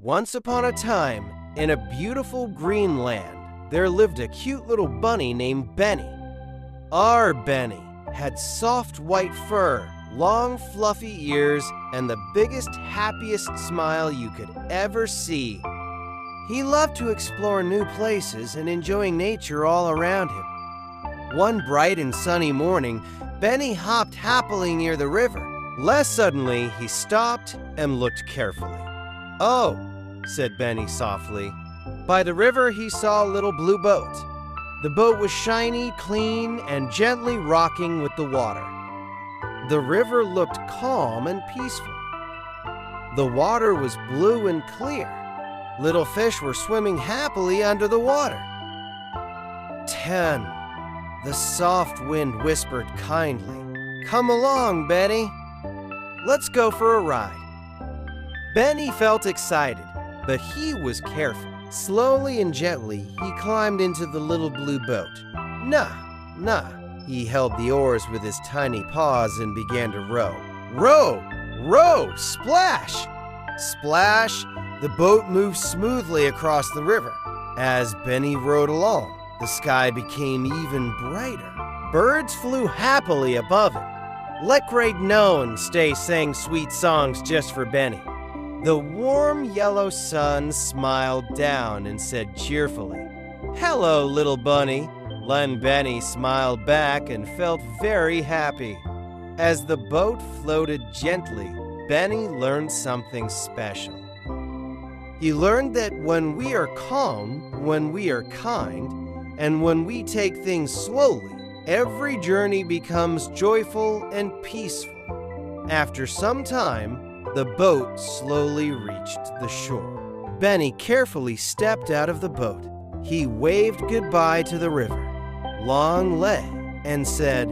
Once upon a time, in a beautiful green land, there lived a cute little bunny named Benny. Our Benny had soft white fur, long fluffy ears, and the biggest, happiest smile you could ever see. He loved to explore new places and enjoying nature all around him. One bright and sunny morning, Benny hopped happily near the river. Less suddenly, he stopped and looked carefully. "Oh," said Benny softly. By the river, he saw a little blue boat. The boat was shiny, clean, and gently rocking with the water. The river looked calm and peaceful. The water was blue and clear. Little fish were swimming happily under the water. 10. The soft wind whispered kindly, "Come along, Benny. Let's go for a ride." Benny felt excited, but he was careful. Slowly and gently, he climbed into the little blue boat. Nah. He held the oars with his tiny paws and began to row. Row! Row! Splash! Splash! The boat moved smoothly across the river. As Benny rowed along, the sky became even brighter. Birds flew happily above him. Let great Noan sang sweet songs just for Benny. The warm yellow sun smiled down and said cheerfully, "Hello, little bunny." Len Benny smiled back and felt very happy. As the boat floated gently, Benny learned something special. He learned that when we are calm, when we are kind, and when we take things slowly, every journey becomes joyful and peaceful. After some time, the boat slowly reached the shore. Benny carefully stepped out of the boat. He waved goodbye to the river, long leg, and said,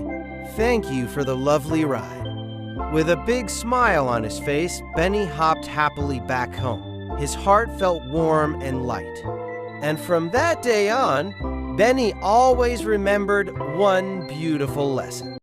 "Thank you for the lovely ride." With a big smile on his face, Benny hopped happily back home. His heart felt warm and light. And from that day on, Benny always remembered one beautiful lesson.